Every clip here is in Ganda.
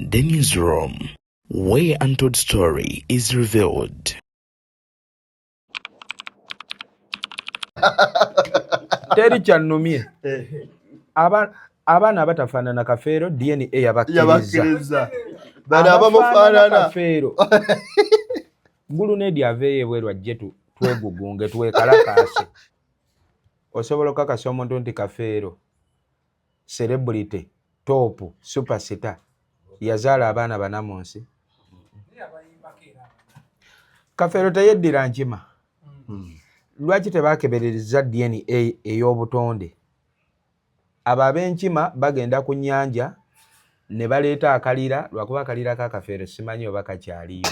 The Newsroom, where untold story is revealed. Teri kyanumye abaana batafaanana Kafeero DNA yabakkiriza bana abamufaanana Kafeero Bulunedi aveeyo ebweru ajje twegugunge twekalakaase osobola okakasa omuntu nti Kafeero celebrity top superstar yazaala abaana bana mu nsi. Kafeero teyeddira nkima. Lwaki tebakeberereza DNA ey'obutonde? Abo ab'enkima bagenda ku nnyanja ne baleeta akalira, lwakuba akalira ka Kafeero simanyi oba kakyaliyo.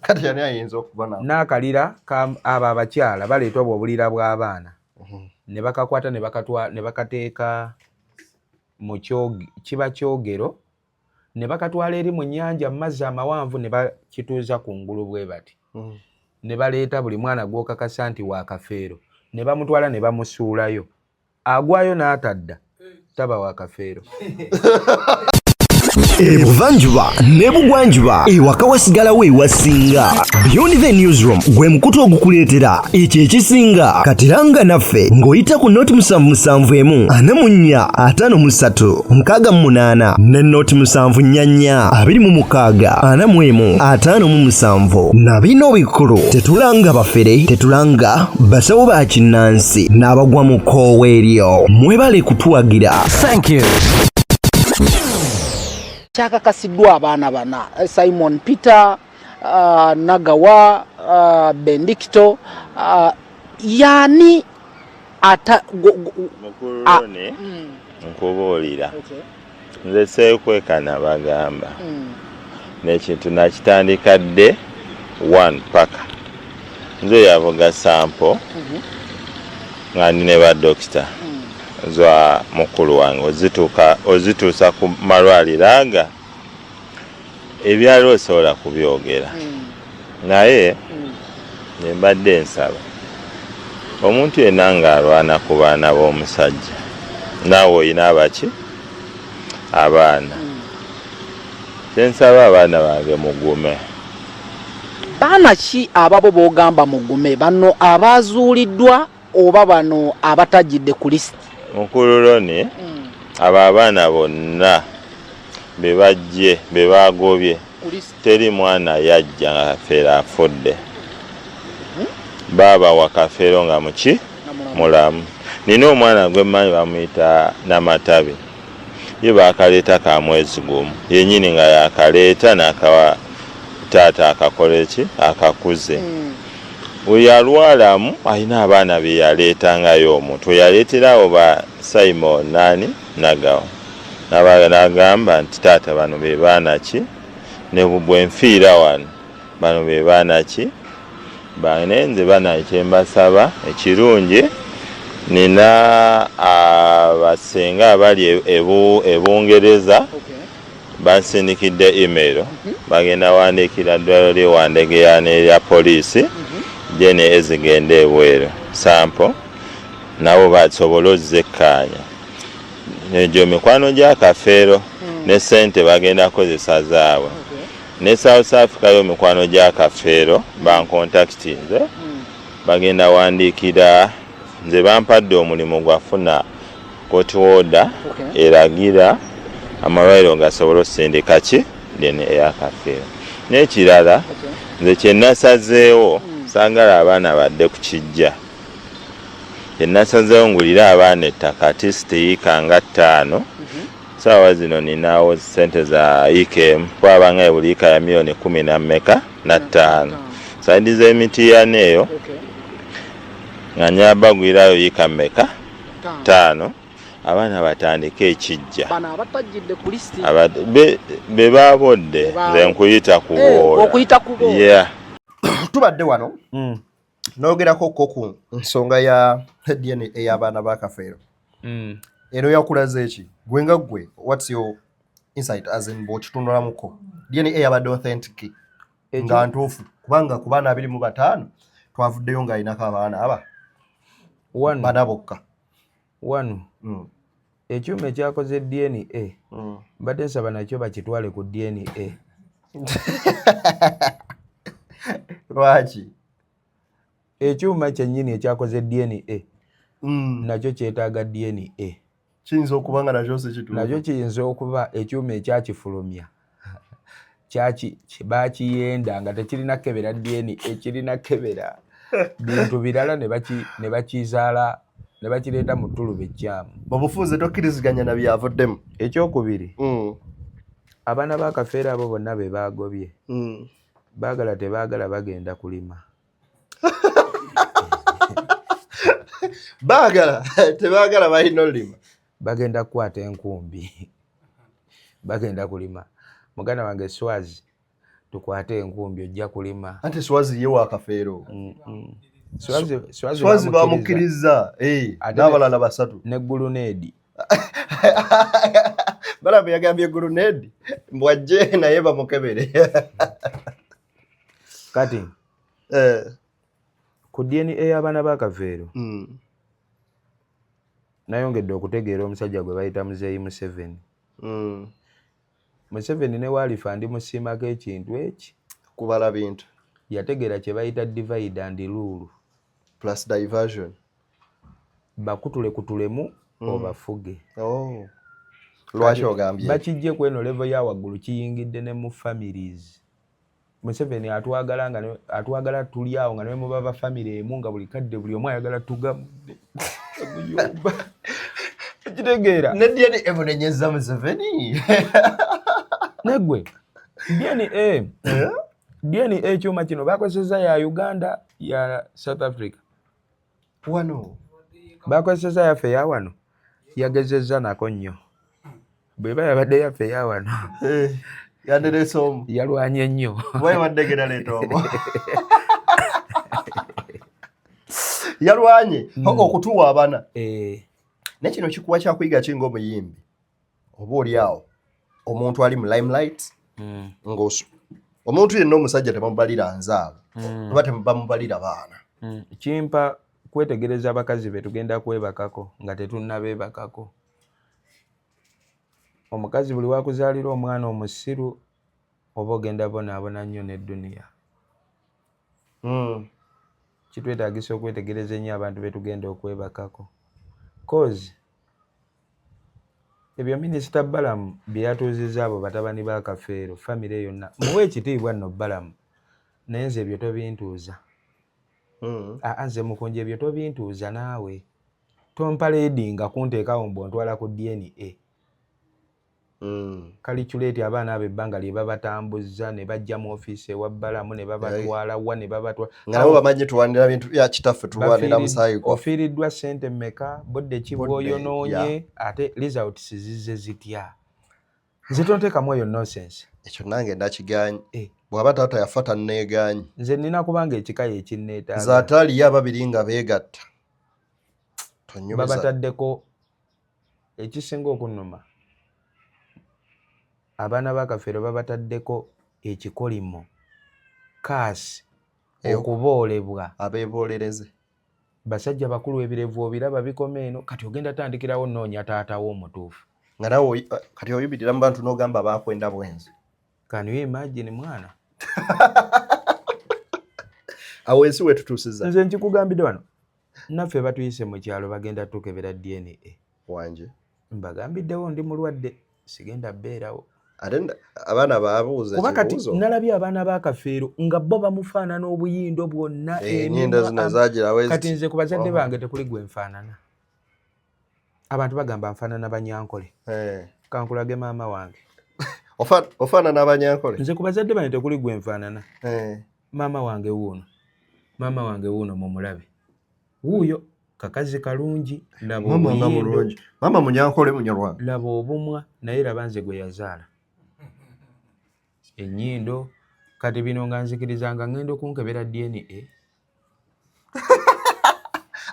Kati yani ayinza okubona. N'akalira abo abakyala baleeta obwo obulira bw'abaana. Ne bakakwata ne bakateeka mu kiba kyogero, ne bakatwala eri mu nnyanja mu mazzi amawanvu ne bakituuza ku ngulu bwe bati. Ne baleeta buli mwana gw'okakasa nti wa Kafeero, ne bamutwala ne bamusuulayo. Agwayo n'atadda taba wa Kafeero. Ebuvanjuba nebugwanjuba ewaka wasigalawo ewasinga. Beyond the Newsroom gwe mukutu ogukuleetera ekyo ekisinga. Katiranga naffe ng'oyita ku noti 771 44 53 68 ne noti 744 26 41 57 na bino bikulu. Tetulanga bafere, tetulanga basawo ba kinnansi n'abagwa mu koowa eryo. Mwebale kutuwagira. Thank you. Kyakakasiddwa abaana bana Simon Peter, Nagawa, Bendikito, yani ata mukulone nkubuulira nze seekwekana bagamba n'ekintu nakitandika dde 1 paka nze yavuga sampo nga ndi ne ba dokita zwa mukulu wange ozituusa ku malwaliro aga ebyalo osobola kubyogera naye ne mbadde nsaba omuntu yenna ng'alwana ku baana b'omusajja naawe olina abaki abaana kyensaba abaana bange mugume. Baana ki ababo b'ogamba mugume? Bano abaazuuliddwa oba bano abatajjidde ku lisiti? Mukululoni abo abaana bonna be bajje be baagobye teri mwana yajja nga Kafeero afudde. Baba wa Kafeero nga muki mulamu. Nina omwana gwe mmanyi bamuyita Namatabi, ye baakaleeta ka mwezi gumu yennyini nga yakaleeta n'akawa taata akakola ki akakuze. Uyalwalamu alina abaana be yaleetangayo omuntu yaleeterawo ba Simon Nagawa n'agamba nti taata bano be baana ki ne bwe nfiira wano bano be baana ki bane nze bana kyembasaba ekirungi nina abasenga abali ebungereza bansindikidde email bagenda wandiikira ddwaliro ly'Ewandegeya n'erya poliisi jene ezigende ebweru sampo nabo basobola ozzekkaanya negyo mikwano gya Kafeero ne sente bagenda kozesa zaabwe ne South Africa yo mikwano gya Kafeero bankontakiti nze bagenda wandiikira nze bampadde omulimu gwafuna court order eragira amalwaliro gasobola osindika ki dene eya Kafeero. N'ekirala nze kyennasazeewo sangala abaana badde ku kijja kyennasazeewo ngulira abaana ettaka atisiti yiika nga 5 saawa zino ninaawo sente za yiika kwabanga buli yiika ya milioni 10 na 5 saidi z'emiti yaneeyo nga nyabagwirayo yiika 5 abaana batandika ekijja be baabodde nze nkuyita kuboola. Tubadde wano noogerako ku nsonga ya DNA ey'abaana ba Kafeero. Eno yakulaze eki gwe nga gwe, what's your insight as in bw'okitundulamuko DNA eyabadde authentic nga ntuufu kubanga ku baana 25 twavuddeyo ng'alinako abaana aba bana bokka. Wano ekyuma ekyakoze DNA mbadde nsaba nakyo bakitwale ku DNA. Lwaki? Ekyuma kyennyini ekyakoze DNA nakyo kyetaaga DNA. Kiyinza okuba nga nakyo sikituufu. Nakyo kiyinza okuba ekyuma ekyakifulumya baakiyenda nga tekirina kebera DNA, ekirina kebera bintu birala ne bakizaala ne bakireeta mu ttuluba ekyamu. Obufuuzi tokkiriziganya na byavuddemu. Ekyokubiri, abaana ba Kafeero abo bonna be baagobye baagala tebaagala bagenda kulima. Baagala tebaagala balina olima. Bagenda kukwata enkumbi. Bagenda kulima. Muganda wange Swazi, tukwate enkumbi ojja kulima. Anti Swazi ye wa Kafeero. Swazi bamukkiriza n'abalala basatu. Ne Guluneedi. Balaba yagambye Guluneedi mbwajje naye bamukebere. Kati ku DNA y'abaana ba Kafeero nayongedde okutegeera omusajja gwe bayita Muzeeyi Museveni. Museveni ne waalifa ndi musiimako ekintu eki kubala bintu. Yategeera kye bayita divide and rule plus diversion. Bakutule kutulemu obafuge. Lwaki ogambye? Bakijje ku eno level ya waggulu kiyingidde ne mu families. Museveni atwagala tuli awo nga ne muba ba family emu nga buli kadde buli omu ayagala tugamudde. Kitegeera. Ne DNA emunenyeza Museveni. Negwe DNA ekyuma kino bakozesa ya Uganda ya South Africa. Wano bakozesa yaffe ya wano yagezezza nako nnyo. Bweba yabadde yaffe ya wano yanderesa omu yalwanye nnyo. bwe waddegera leeta omu yalwanye okutuwa abaana. Ne kino kikuwa kyakuyiga kinga omuyimbi oba oli awo omuntu ali mu limelight ng'osu omuntu yenna omusajja tebamubalira nzaabo oba tebamubalira baana. Kimpa kwetegereza abakazi be tugenda kwebakako nga tetunnabeebakako. Omukazi buli wakuzaalira omwana omusiru oba ogenda bonaabona nnyo n'edduniya. Kitwetaagisa okwetegereza ennyo abantu be tugenda okwebakako. Cause ebyo Minisita Balamu bye yatuuzizza abo batabani ba Kafeero famire yonna muwe ekitiibwa nno Balamu naye nze ebyo tobintuuza. Nze mukunje ebyo tobintuuza naawe. Tompa leedinga kunteekawo mbu ontwala ku DNA. Kaliculate abaana abo ebbanga lye babatambuzza ne bajja mu ofiisi ewa Balamu ne babatwala wa ne babatwala. Nga nabo bamanyi tuwanira bintu bya kitaffe tulwanira musaayi kwa. Ofiiriddwa ssente mmeka bodde ki bw'oyonoonye ate results zizze zitya. Nze tonteekamu eyo nonsense. Ekyo nange ndakiganye. Bw'aba taata yafa tanneeganye. Nze nnina kubanga ekika ye kinneetaaga. Zaataaliyo ababiri nga beegatta. Babataddeko ekisinga okunnuma. Abaana ba Kafeero babataddeko ekikolimo kaasi okuboolebwa. Abeeboolereze. Basajja bakulu ebirevu obiraba bikoma eno kati ogenda tandikirawo nnoonya taatawo omutuufu. Nga nawe kati oyubirira mu bantu n'ogamba baakwenda bwenzi. Can you imagine mwana? Awo ensi we tutuusiza. Nze nkikugambidde wano. Naffe batuyise mu kyalo bagenda tukebera DNA. Wanje. Mbagambiddewo ndi mulwadde sigenda beerawo. Ate abaana baabuuza kuba kati nalabye abaana ba Kafeero nga bo bamufaanana obuyindo bwonna. Ennyindo zino zaagira kati nze ku bazadde bange tekuli gwe nfaanana. Abantu bagamba nfaanana Banyankole. Kankulage maama wange. Ofaanana Banyankole? Nze ku bazadde bange tekuli gwe nfaanana. Maama wange wuuno. Maama wange wuuno mumulabe. Wuuyo kakazi kalungi laba obuyindo. Maama Munyankole Munyarwanda. Laba obumwa naye laba nze gwe yazaala. Ennyindo kati bino nga nzikirizanga ngenda okunkebera DNA.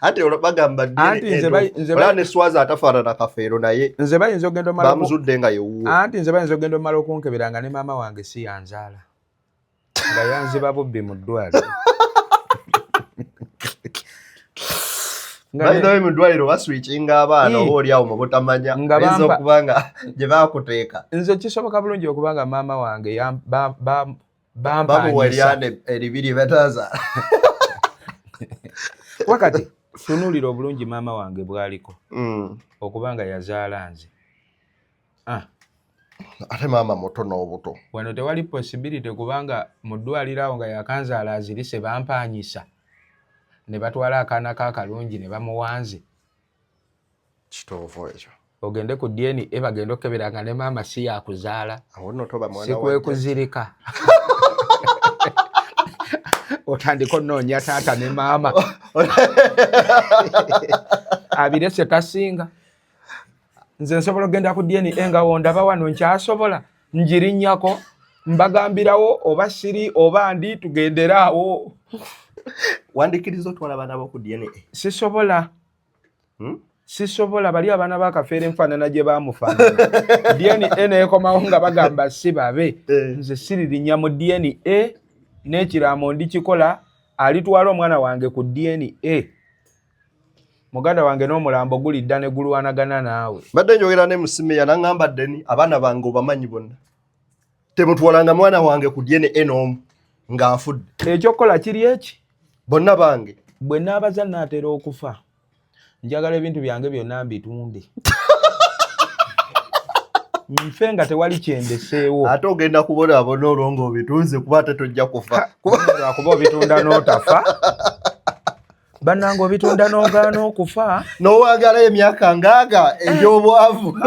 Ate bagamba DNA ne Swazi atafaanana Kafeero naye nze bayinza ogenda omala bamuzudde nga yewuwo. Anti nze bayinza ogenda omala okunkebera nga ne maama wange si yanzaala nga yanziba bubbi mu ddwaliro. By the way mudwaliro baswitchinga abaana oli awo mubutamanya ayinza okubanga gye bakuteeka. Nze kisoboka bulungi okubanga maama wange bamuwalyane eribiri bataza. Wakati tunuulira obulungi maama wange bwaliko okubanga yazaala nze. Ate maama muto n'obuto. Wano tewali possibility kubanga mu ddwaliro awo nga yakanzaala azirise bampaanyisa ne batwala akaana k'akalungi ne bamuwanze. Kituufu ekyo. Ogende ku DNA bagenda okkeberanga ne maama si yakuzaala. Awo nno toba mwana si kwekuzirika. Otandika onnoonya taata ne maama. Abirese tasinga. Nze nsobola okugenda ku DNA nga wondaba wano nkyasobola njirinnyako mbagambirawo oba siri oba ndi tugenderaawo. Wandikiriza otwala abaana bo ku DNA? Sisobola. Sisobola bali abaana bakafeera enfaanana gye baamufaanana. DNA neekomawo nga bagamba si babe. Nze siririnnya mu DNA n'ekiraamo ndikikola alitwala omwana wange ku DNA. Muganda wange n'omulambo gulidda ne gulwanagana naawe. Badde njogera ne Musimiya n'angamba ddeni abaana bange obamanyi bonna. Temutwalanga mwana wange ku DNA n'omu ng'afudde. Ekyokukola kiri eki? Bonna bange. Bwe naabaza naatera okufa. Njagala ebintu byange byonna mbitunde. Nfe nga tewali kyendeseewo. Ate ogenda kubonaabona olwo ng'obitunze kuba ate tojja kufa. Kuba obitunda n'otafa. Bannange obitunda n'ogaana okufa. N'owaagala emyaka ngaaga egy'obwavu.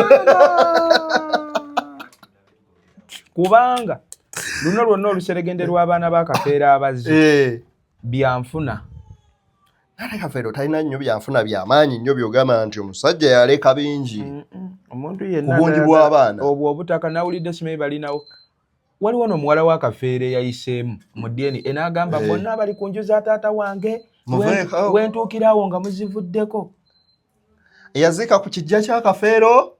Kubanga luno lwonna oluseregende lw'abaana bakafeera abazzi byanfuna. Ate Kafeero talina nnyo byanfuna by'amaanyi nnyo by'ogamba nti omusajja yaleka bingi. Omuntu yenna ku bungi bw'abaana. Obwo obutaka nawulidde simanyi balinawo. Waliwo n'omuwala wa Kafeero eyayiseemu mu DNA n'agamba bonna bali ku nju za taata wange wentuukirawo nga muzivuddeko. Eyaziika ku kijja kya Kafeero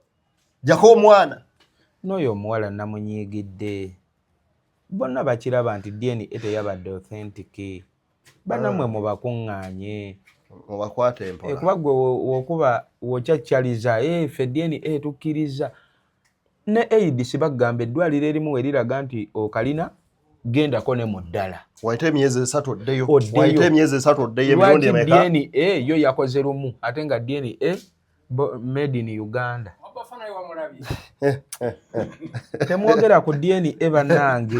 jako omwana. N'oyo omuwala namunyiigidde. Bonna bakiraba nti DNA teyabadde authentic. Bannammwe mubakuŋŋaanye. Mubakwate empola. Kuba gwe wokuba wokyakyaliza ffe DNA tukkiriza. Ne AIDS bagamba eddwaliro erimu weriraga nti okalina gendako ne mu ddala. Wayite emyezi 3 oddeyo. Wayite emyezi 3 oddeyo emirundi emeka. DNA yo yakoze lumu ate nga DNA made in Uganda. Temwogera ku DNA bannange.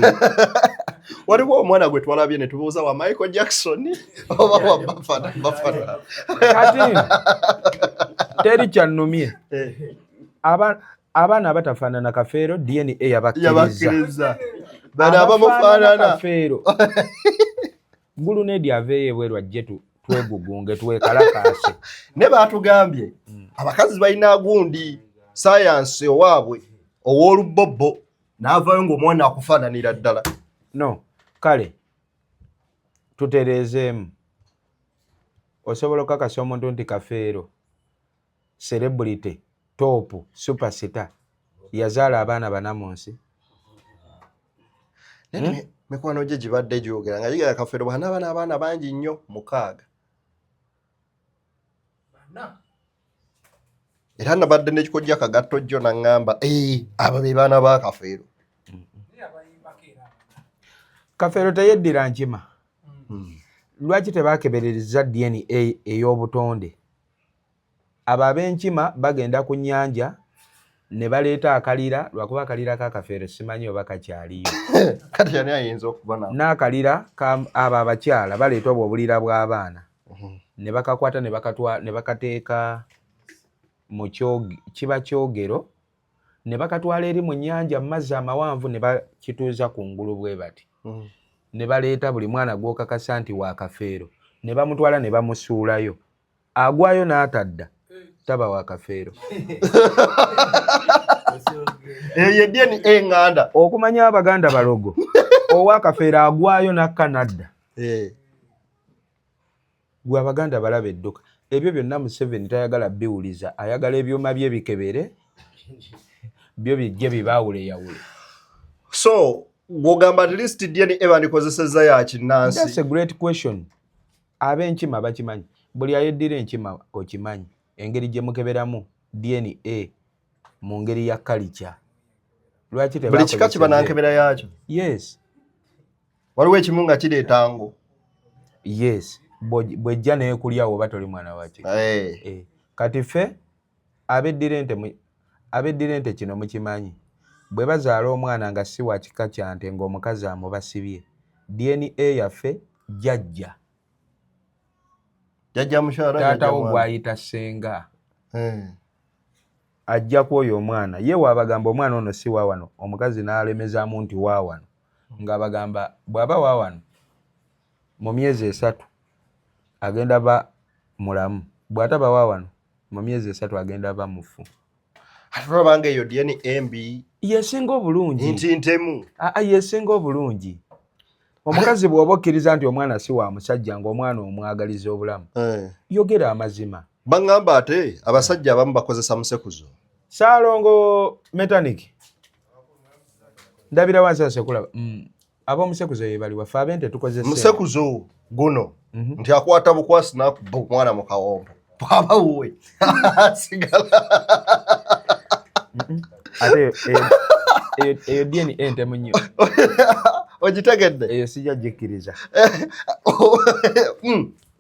Waliwo omwana gwe twalabye ne tubuuza wa Michael Jackson oba wa Bafana. Kati teri kyannumye. Abaana abatafaanana Kafeero DNA yabakkiriza. Bana abamufaanana Kafeero. Gulu Nedi aveeyo ebweru ajje twegugunge twekalakaase. Ne baatugambye abakazi balina gundi science owaabwe ow'olubobbo n'avaayo ng'omwana akufaananira ddala. No, kale tutereezeemu. Osobola okukakasa omuntu nti Kafeero celebrity top superstar yazaala abaana bana mu nsi. Mikwano gye gibadde gyogera nga yiga Kafeero bwana abaana bangi nnyo 6. Era nabadde n'ekikojja kagatto jjo n'angamba abo be baana ba Kafeero. Kafeero teyeddira nkima. Lwaki tebakeberereza DNA ey'obutonde? Abo ab'enkima bagenda ku nnyanja ne baleeta akalira lwakuba akalira ka Kafeero simanyi oba kakyaliyo. Kati yani ayinza okubona. N'akalira abo abakyala baleeta obwo obulira bw'abaana. Ne bakakwata ne bakateeka mu kiba kyogero ne bakatwala eri mu nnyanja mu mazzi amawanvu ne bakituuza ku ngulu bwe bati. Ne baleeta buli mwana gw'okakasa nti wa Kafeero ne bamutwala ne bamusuulayo. Agwayo n'atadda taba wa Kafeero. Ye DNA enganda. Okumanya Abaganda balogo. Owa Kafeero agwayo n'akkanadda. Gwe Abaganda balaba edduka. Ebyo byonna Museveni tayagala biwuliza. Ayagala ebyuma bye bikebere. Byo bijje bibaawule yawule. So gwogamba at least DNA bandikozeseeza ya kinnansi. That's a great question. Ab'enkima bakimanyi. buli ayeddira enkima okimanyi engeri gye mukeberamu DNA mu ngeri ya kalicha. Lwaki buli kika kiba nankebera yakyo? Yes. Waliwo ekimu nga kireeta ngo? Yes. Bwejja naye kulyawo oba toli mwana wakyo. Kati ffe abeddira ente kino mukimanyi. Bwe bazaala omwana nga si wa kika kya nte ng'omukazi amubasibye, DNA yaffe jjajja. Jjajja mukyala taatawo gw'ayita ssenga. Ajja ku oyo omwana. Ye waabagamba omwana ono si wa wano, omukazi n'alemezaamu nti wa wano. Ng'abagamba bw'aba wa wano, mu myezi 3 agenda ba mulamu. Bw'ataba wa wano, mu myezi 3 agenda ba mufu. Ate olabanga eyo DNA embi yesinga obulungi. Nti ntemu. Yesinga obulungi. Omukazi bw'oba okkiriza nti omwana si wa musajja ng'omwana omwagaliza obulamu, yogera amazima. Bangamba ate abasajja abamu bakozesa musekuzo. Saalongo mechanic. Ndabira wansi asekulaba. Ab'omusekuzo ye bali waffe ab'ente tukozesa. Musekuzo guno nti akwata bukwasi n'akubba omwana mu kawombo. Bwaba wuwe. Sigala. Ate eyo DNA ente munyo. Ogitegedde? Eyo sijja gikkiriza.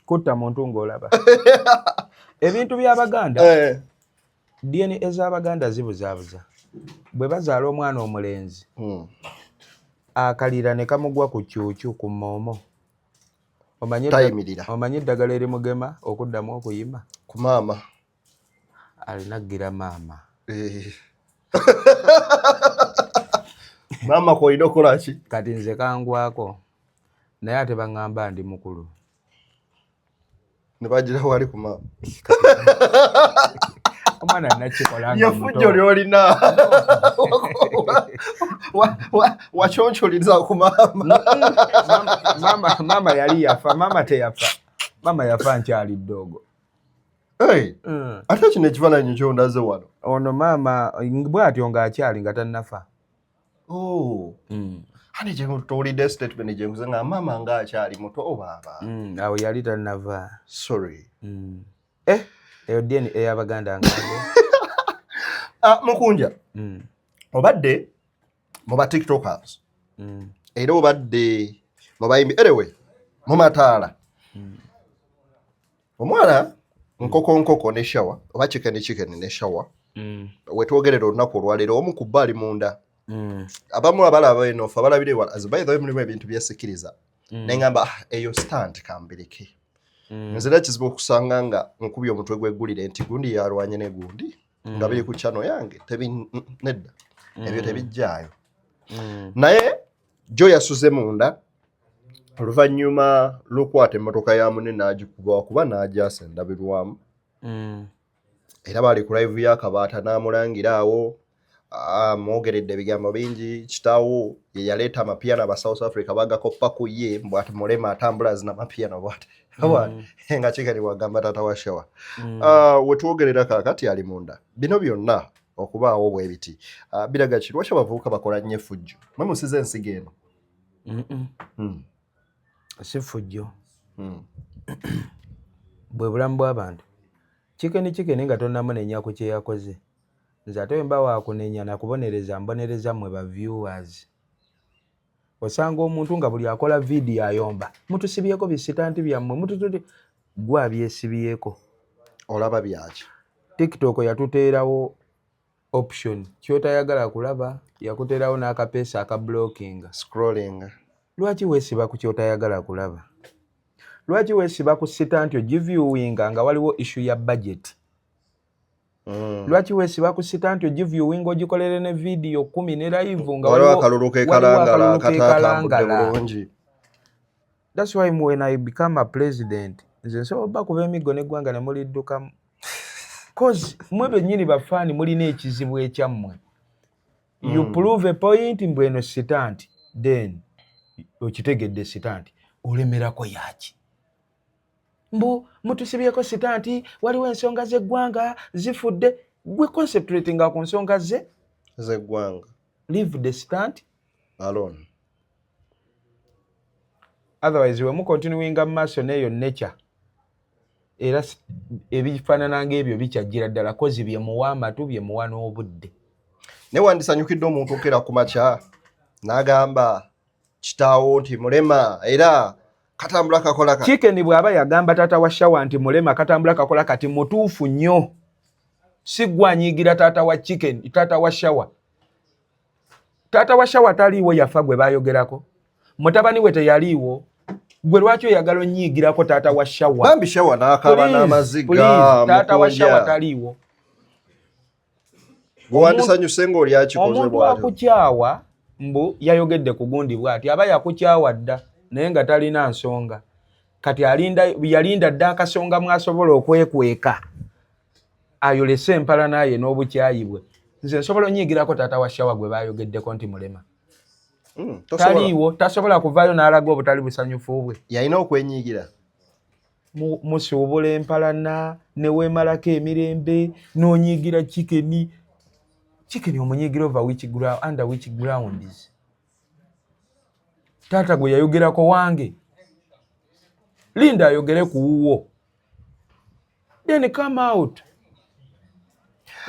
Kutta muntu ng'olaba. Ebintu by'Abaganda, DNA ez'Abaganda zibuzaabuza. Bwe bazaala omwana omulenzi, akalira ne kamugwa ku kyukyu ku mmoomo. Omanyi eddagala erimugema okuddamu okuyima? Ku maama. Alina gira maama. Maama koyina okola ki? Kati nze kangwako. Naye ate baŋŋamba ndi mukulu. Ne bagira wali ku maama. Omwana nakikola nga muto. Yafujjo ly'olina. Wakyonkyoliza ku maama. Maama yali yafa. Maama teyafa. Maama yafa nkyali ddogo. Ate kino ekifaananyi kyondaze wano. Ono maama bw'atyo ng'akyali nga tannafa. Ane gye towulidde statement gye nkuze nga maama ng'akyali muto baaba. Awo yali tannava. Sorry. Eyo DNA ey'Abaganda ngambe. Mukunja. Obadde mu ba tiktokers. Era obadde mu bayimbi. Anyway, mu mataala. Omwana nkoko ne shawa oba chicken ne shawa. Wetwogerera olunaku olwaleero omu ku bali munda. Abamu abalaba eno fa balabire wala azibaye mulimu ebintu byesikiriza. Nengamba eyo stand kambirike. Nzira kizibu okusanga nga nkubi omutwe gwegulire nti gundi yarwanye ne gundi. Ndabire ku channel yange nedda. Ebyo tebijjaayo. Naye jo yasuze munda. Oluvannyuma lukwata emmotoka ya munne n'agikuba kuba n'agyasa endabirwamu. Era bali ku live ya Kabaata n'amulangira awo. Mwogeredde ebigambo bingi. Kitaawo ye yaleeta amapiano aba South Africa bagakoppa ku ye mbwati mulema atambula zina mapiano bwati. Nga kigani wagamba taata wa Shawa. Wetwogerera kaakati ali munda. Bino byonna okubaawo bwe biti. Biraga ki lwaki abavubuka bakola nnyo effujjo? Mwe musize ensigo eno. Si ffujjo. Bwe bulamu bw'abantu. Chicken nga tonnamunenya ku kye yakoze. Nze ate mba waakunenya nakubonereza mbonereza mmwe ba viewers. Osanga omuntu nga buli akola video ayomba. Mutusibyeko bisitanti byammwe mutututi gwa byesibyeko. Olaba byaki? TikTok yatuteerawo option kyotayagala kulaba yakuteerawo n'akapeesa aka blocking. Scrolling. Lwaki weesiba ku kyotayagala kulaba? Lwaki weesiba ku sitanti ogiviewinga nga waliwo issue ya budget? Lwaki weesiba ku sitanti ogiviewinga ogikolere ne video 10 ne live nga waliwo akalulu kekalangala katatambudde bulungi. That's why when I become a president nze nsobola kuba emiggo n'eggwanga ne muliddukamu. Cause mwe bennyini bafaani mulina ekizibu ekyammwe. You prove a point mbu eno sitanti then okitegedde sitanti olemerako yaki. Mbu mutusibyeko sitanti waliwo ensonga z'eggwanga zifudde. Gwe concentratinga ku nsonga z'eggwanga. Leave the sitanti alone. Otherwise we mu continuinga mu maaso n'eyo nature era ebifaanana ng'ebyo bikyajjira ddala kozi bye muwa amatu bye muwa n'obudde. Naye wandisanyukidde omuntu okera ku makya n'agamba kitaawo nti mulema era katambula kakola kati. Chicken bw'aba yagamba taata wa Shawa nti mulema katambula kakola kati mutuufu nnyo. Si gwanyigira taata wa Chicken, taata wa Shawa. Taata wa Shawa taliiwo yafa gwe baayogerako. Mutabani we teyaliiwo. Gwe lwaki oyagala onyiigirako taata wa Shawa? Bambi Shawa n'akaba n'amaziga. Taata wa Shawa taliiwo. Wandisanyuse ng'oli akikoze omuntu akukyawa mbu yayogedde ku gundi bw'ati aba yakukyawa dda naye nga talina nsonga. Kati yalinda dda akasonga mwasobola okwekweka ayolese empala naye n'obukyayi bwe. Nze nsobola onyiigirako taata wa Shawa gwe baayogeddeko nti mulema. Taliiwo, tasobola kuvaayo n'alaga obutali busanyufu bwe. Yalina okwenyiigira. Musuubula empalana ne weemalako emirembe n'onyiigira Chicken. Chicken omunyiigira under which grounds? Taata gwe yayogerako wange. Linda ayogere ku wuwo. Then come out.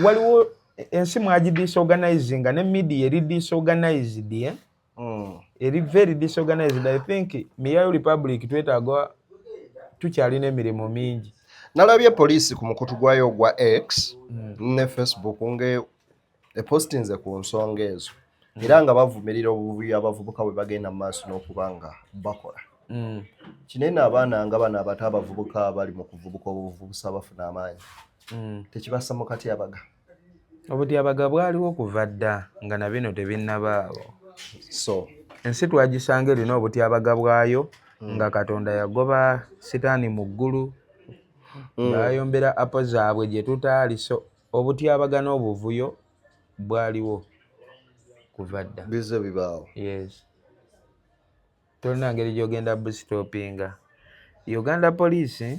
Waliwo ensi mwaji disorganizing ne media eri disorganized eri very disorganized. I think Miyayo Republic twetaaga tukyalina emirimu mingi. Nalabye poliisi ku mukutu gwayo ogwa X ne Facebook postinze ku nsonga ezo era nga bavumirira obuvuyo abavubuka bwe bagenda mu maaso n'okuba nga bakola. Kinene abaana nga bano abato abavubuka abali mu kuvubuka obuvubusa bafuna amaanyi. Tekibassa mu katyabaga. Obutyabaga bwaliwo okuva dda nga na bino tebinnabaawo. So ensi twagisanga erina obutyabaga bwayo nga Katonda yagoba sitaani mu ggulu bayombera apo zaabwe gye tutaali. So obutyabaga n'obuvuyo bwaliwo kuva dda. Bize bibaawo. Yes. Tolina ngeri gy'ogenda busitopinga. Uganda Police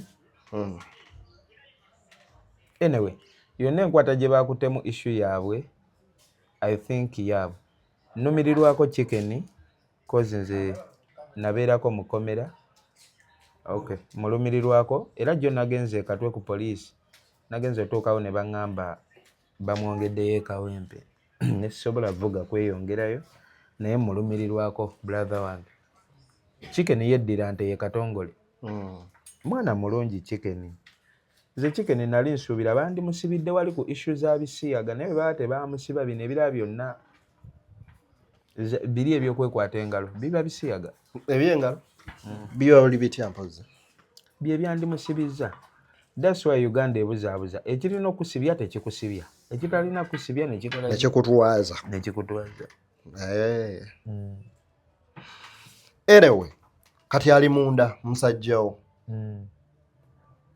anyway yonna enkwata gye baakutemu issue yaabwe I think yaabwe nnumirirwako Chicken kozi nze nabeerako mukomera. Okay, mulumirirwako era jjo nagenze katwe ku poliisi nagenze otuukawo ne baŋŋamba bamwongeddeyo ekawempe nesobola vuga kweyongerayo naye mulumirirwako brother wange. Chicken yeddira nte ye katongole. Mwana mulungi Chicken. Nze Chicken nali nsuubira bandi musibidde wali ku issue za bisiyaga naye baba tebaamusiba bino ebirala byonna biri ebyokwekwata engalo biba bisiyaga. Ebyengalo biba buli bitya mpozi bye byandimusibizza. That's why Uganda ebuzaabuza ekirina okusibya tekikusibya ekitalina kusibya nekikutwaza. Anyway kati ali munda musajjawo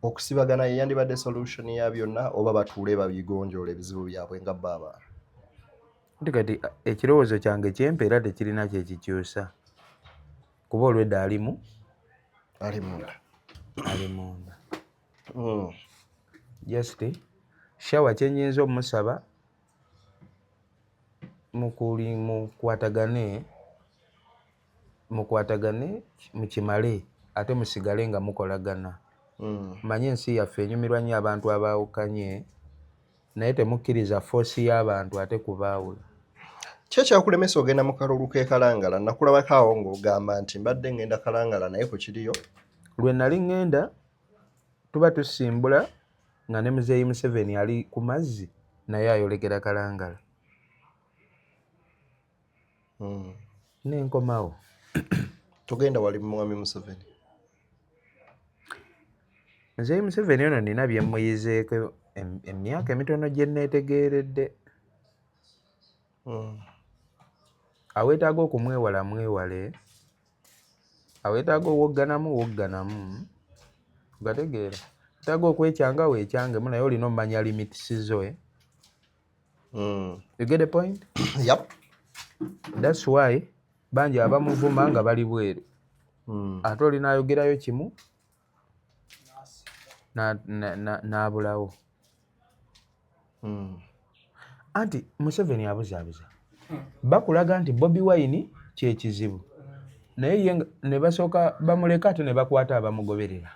okusibagana yandibadde solution ya byonna oba batuule babigonjoola ebizibu byabwe nga baba. Kati ekirowoozo kyange kyempeera tekirina kyekikyusa kuba olwedda ali munda. Just Shawa kyenyinza omusaba mukwatagane mukimale ate musigale nga mukolagana. Manye ensi yaffe enyumirwa nnyo abantu abaawukanye naye temukkiriza force y'abantu ate kubaawula. Kyo kyakulemesa ogenda mu kalulu k'e Kalangala nakulabako awo ng'ogamba nti mbadde ngenda Kalangala naye ku kiriyo. Lwe nali ngenda tuba tusimbula nga ne Muzeeyi Museveni ali ku mazzi naye ayolekera Kalangala. Nenkomawo. Togenda wali Mwami Museveni? Muzeeyi Museveni ono nina bye mmuyizeeko emyaka emitono gye neetegeeredde. Aweetaaga okumwewala mwewale, aweetaaga owogganamu gategeera, aweetaaga okwekyanga weekyangemu naye olina omumanya limits zo. You get the point? Yep. That's why bangi abamuvuma nga bali bweru ate olina ayogerayo kimu n'abulawo. Anti Museveni abuzaabuza bakulaga nti Bobi Wine kyekizibu naye ye ne basooka bamuleka ate ne bakwata abamugoberera.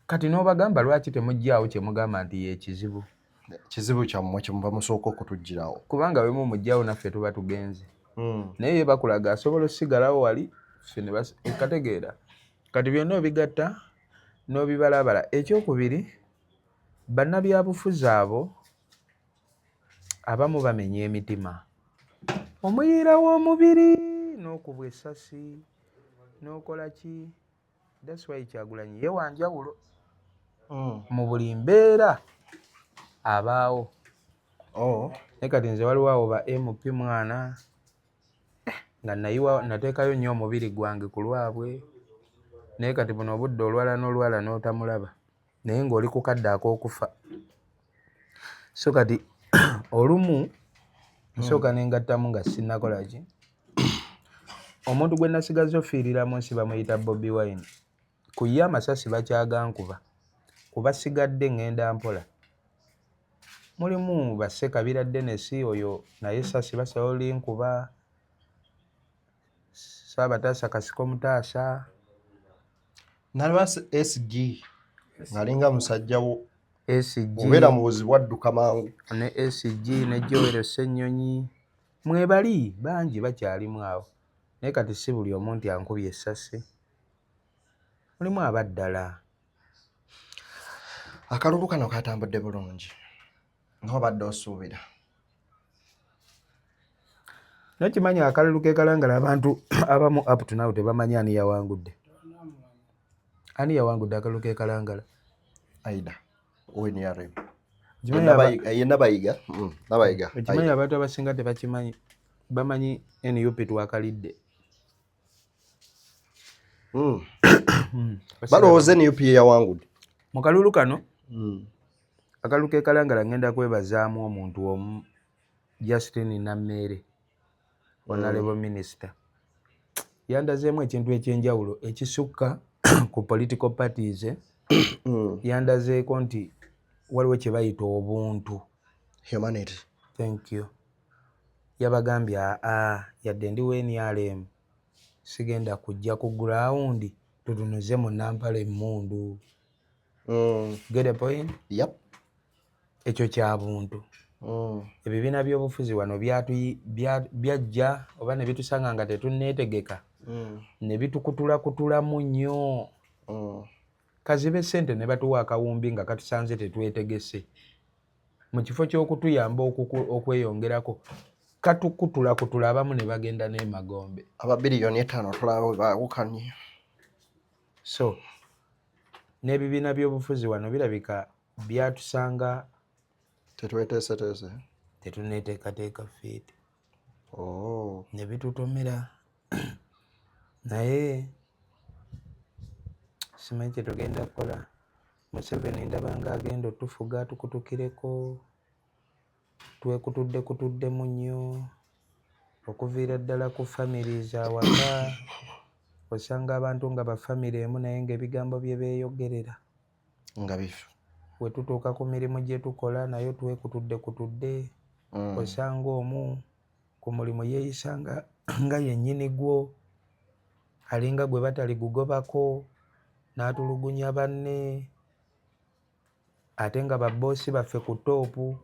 kati n'obagamba lwaki temuggyaawo kye mugamba nti yekizibu kizibu kyammwe kyemuba musooka okutugirawo kubanga bwe mumuggyaawo naffe tuba tugenze naye ye bakulaga asobola osigalawo wali ffe ne kategeera kati byonna obigatta n'obibalabala. Ekyokubiri bannabyabufuzi abo abamu bamenya emitima, omuyira w'omubiri n'okubwa essasi n'okola ki. That's why Kyagulanyi ye wanjawulo mu buli mbeera abaawo. Naye kati nze waliwo awo ba MP mwana nga nateekayo nnyo omubiri gwange ku lwabwe, naye kati buno obudde olwala n'olwala n'otamulaba naye ng'oli ku kadde ak'okufa. So kati olumu nsooka nengattamu nga sinnakola ki, omuntu gwe nasigaza ofiirira mu nsi bamuyita Bobi Wine. Ku ye amasasi bakyagankuba kuba sigadde ngenda mpola. Mulimu Bassekabira Dennis oyo naye essasi basobola linkuba, Saabataasa Kasiko Mutaasa, nalaba SG ng'alinga musajjawo SG obeera mu buzibu adduka mangu ne SG ne Joel Ssennyonyi mwebali bangi bakyalimu awo, naye kati si buli omuntu ankubye essasi, mulimu abaddala. Akalulu kano katambudde bulungi ng'obadde osuubira. Nakimanyi akalulu ke kalangala abantu abamu up to now tebamanyi ani yawangudde. Ani yawangudde akalulu ke kalangala? Aida ONRM Nabayiga. Ekimanyi abantu abasinga tebakimanyi, bamanyi NUP twakalidde. Balowooza NUP yawangudde mu kalulu kano. Akalulu ke kalangala ngenda kwebazaamu omuntu omu, Justin Nammeere, Honorable Minister. Yandazeemu ekintu ekyenjawulo ekisukka ku political parties. Yandazeeko nti waliwo kye bayita obuntu, humanity. Thank you. Yabagambye yadde ndi NRM sigenda kujja ku ground tutunuze mu Nampala emmundu. Get a point? Yep. Ekyo kya buntu. Ebibiina by'obufuzi wano byajja oba ne bitusanga nga tetunneetegeka ne bitukutulakutulamu nnyo. Kazibe ssente ne batuwa akawumbi nga katusanze tetwetegese. Mu kifo ky'okutuyamba okweyongerako katukutulakutula abamu ne bagenda n'emagombe. Aba biliyoni 5 tulawo baawukanye. So n'ebibiina by'obufuzi wano birabika byatusanga tetweteeseteese, tetunneeteekateeka ffeeti. Ne bitutomera naye simanyi kye tugenda kukola. Museveni ndaba ng'agenda otufuga tukutukireko, twekutuddekutuddemu nnyo okuviira ddala ku families awaka. Osanga abantu nga bafamire emu naye ng'ebigambo bye beeyogerera nga bifu. we tutuuka ku mirimu gye tukola nayo twekutuddekutudde. Osanga omu ku mulimu yeeyisa nga yennyini gwo, alinga gwe batali gugobako, n'atulugunya banne ate nga babboosi baffe ku toopu,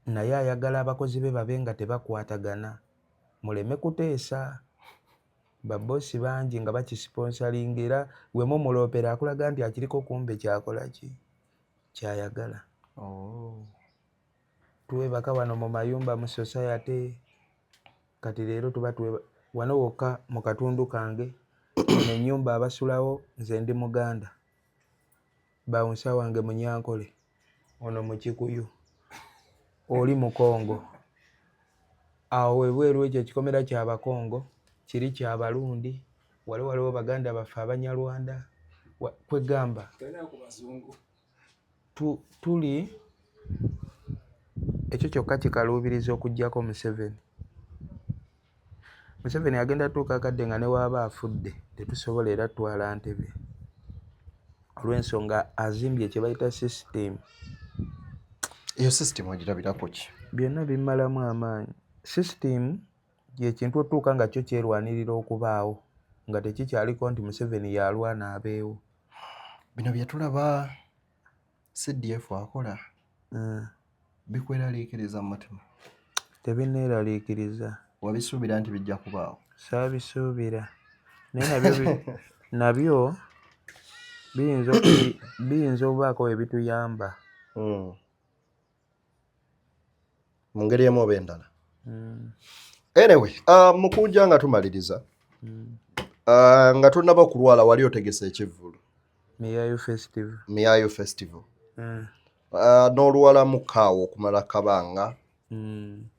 naye ayagala abakozi be babe nga tebakwatagana. Muleme kuteesa. Babboosi bangi nga bakisponsalinga era we mumuloopera akulaga nti akiriko kumbe kyakola ki kyayagala. Twebaka wano mu mayumba mu society. Kati leero tuba wano wokka mu katundu kange ennyumba abasulawo nze ndi Muganda, bawunsa wange Munyankole, ono mu Kikuyu, oli Mukongo. Awo webweru ekyo ekikomera ky'Abakongo kiri kya Balundi, waliwo Baganda baffe Abanyarwanda kwegamba tuli ekyo kyokka kikaluubiriza okuggyako Museveni. Museveni agenda tuuka akadde nga ne waaba afudde tetusobola era twala Ntebe olw'ensonga azimbye kye bayita system. Eyo system ogirabirako ki? Byonna bimmalamu amaanyi. System yekintu otuuka nga kyo kyerwanirira okubaawo nga tekikyaliko nti Museveni yalwana abeewo. bino bye tulaba CDF akola bikweraliikiriza mu mutima? Tebineeraliikiriza. Wabisuubira nti bijja kubaawo? Saabisuubira naye nabyo biyinza okubaako we bituyamba. Mu ngeri emu oba endala. Anyway, Mukunja nga tumaliriza nga tunnaba kulwala wali otegese ekivvulu. Miyayu Festival. N'olwala mukaawo okumala kabanga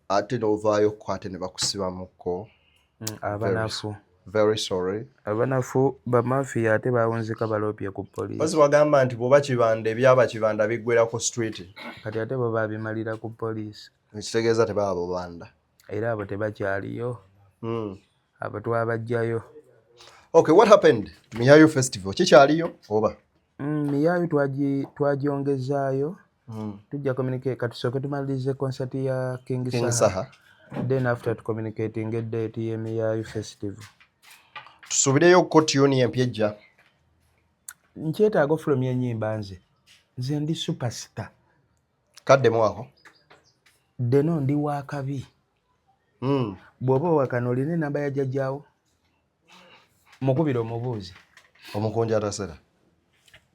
ate n'ovaayo ate ne bakusibamuko. Abanafu. Very sorry. Abanafu bamafiya ate bawunzika balopye ku poliisi. Bazi wagamba nti bw'oba kibanda ebyaba kibanda biggwerako street. Kati ate bo babimalira ku poliisi. Ekitegeeza tebaba bubanda. Era abo tebakyaliyo. Abo twabajjayo. Okay, what happened to Miyayu Festival? Kikyaliyo oba? Miyayu twagyongezaayo. Tujja communicate katusooke tumalirize concert ya King Saha. Then after to communicating a date ye Miyayu Festival. Tusubireyo koti yoni empyeja. Nkyetaaga ofulumya ennyimba nze ndi superstar. Kadde mwako? Deno ndi wakabi. Bw'oba owakana olina enamba ya jjajjaawo? Mukubira omubuuzi. Omukunja atasera.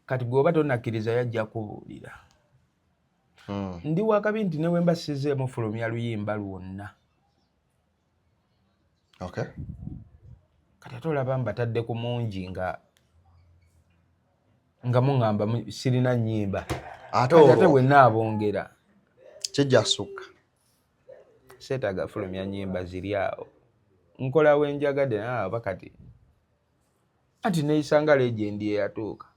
Kati bw'oba tonnakkiriza yajja kubuulira. Ndi wakabi nti newe mbasizeemu fulumya luyimba lwonna. Okay. Kati ate olaba mbatadde ku mungi nga muŋŋamba sirina nnyimba. Ate bwe nnaabongera. Kijja kusukka. Seetaaga fulumya nnyimba ziri awo. Nkola wenjagadde naaba kati. Anti neeyisanga legend eyatuuka.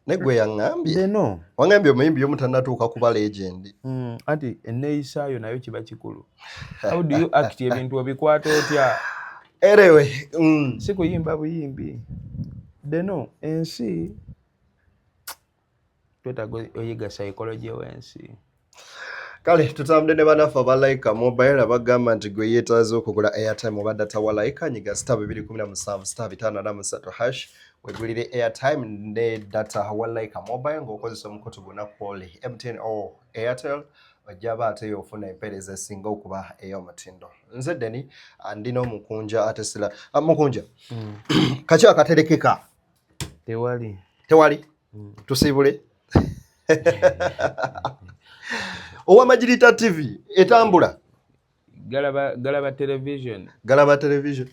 Negwe yaŋŋambye. Deno. Waŋŋambye omuyimbi y'omutannatuuka kuba legend. Anti enneeyisaayo nayo kiba kikulu. How do you act ebintu obikwata otya? Anyway. Si kuyimba buyimbi. Deno ensi twetaaga oyiga psychology w'ensi. Kale tutambule ne banafu aba Laika Mobile abagamba nti gwe yeetaaze okugula airtime oba data wa Laika nyiga *217*3 wegulire airtime ne data wa Laika Mobile ng'okozesa omukutu gonna kwoli MTN or Airtel ojjaba ate ofuna empeereza esinga okuba ey'omutindo. Nze Deni ndina Omukunja ate sira Mukunja. Kaki akaterekeka? Tewali. Tusiibule. Owa Majirita TV etambula. Galaba television.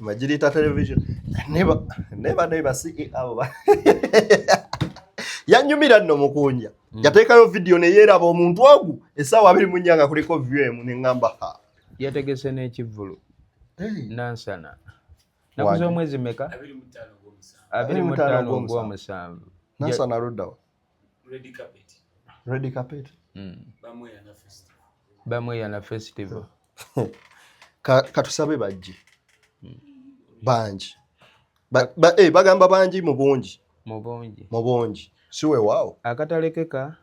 Majirita television. Never CEO. Yanyumira nno Mukunja. Yateekayo video ne yeeraba omuntu ogu essaawa 24 kuliko view ne ngamba ha. Yategese n'ekivvulu. Nansana. Nakuze omwezi meka? 25 gw'omusanvu. Nansana luddawa? Red carpet. Bamweyana festival. Katusabe bajje. Banji. Bagamba banji mu bungi. Siwe waawo. Akatalekeka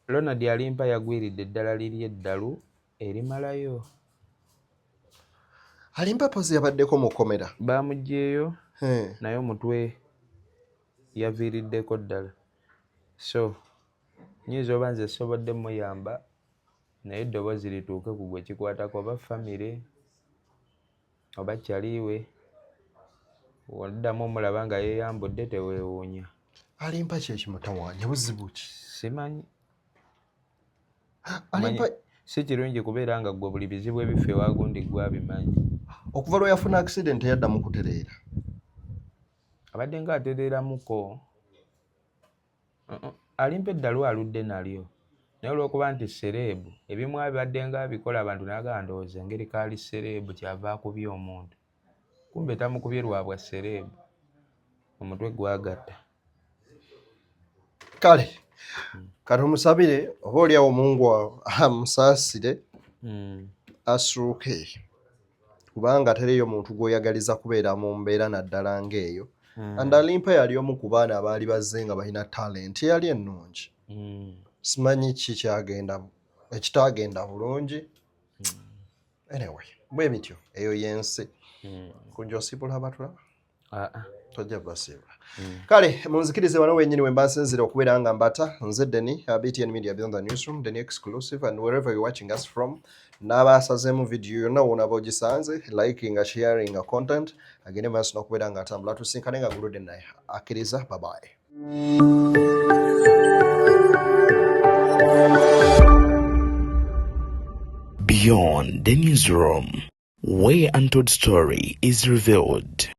Ronald Alimpa yagwiridde eddala liri eddalu erimalayo. Alimpa pozi yabaddeko mukomera. Bamuggyeyo naye omutwe yaviiriddeko ddala. So nyiza oba nze sobodde muyamba naye eddoboozi lituuke ku gwe kikwatako oba famire oba kyaliiwe waddamu omulaba nga yeeyambudde teweewuunya. Alimpa kyekimutawaanya buzibu ki? Simanyi. Si kirungi kubeera nga gwe buli bizibu ebifa ewagundi gwabimanyi. Okuva lwe yafuna accident yaddamu kutereera. Abadde nga atereeramuko. Alimpa eddalu aludde nalyo naye olw'okuba nti sereebu ebimu abadde nga abikola abantu naga ndowooza engeri kaali sereebu kyava akubye omuntu kumbe tamukubye lwabwa sereebu omutwe gwagatta. Kale kati omusabire oba oliawo Mungu amusaasire asuuke kubanga tereyo muntu gw'oyagaliza kubeera mu mbeera naddala ng'eyo. And Alimpa yali omu ku baana abaali bazze nga balina talent yali ennungi. Simanyi ki ekitaagenda bulungi. Anyway, bwe bityo eyo y'ensi. Kunja osibula abatulaba. tojja basiba kale munzikirize wano wenyini we mbasinzire okubeera nga mbata nze Deni BTN Media Beyond the Newsroom Deni exclusive and wherever you're watching us from n'abaasazemu video yonna wona bogisanze liking sharing content agende maaso n'okubeera nga atambula tusinkane nga guludde naye akkiriza bye. Beyond the Newsroom, where untold story is revealed.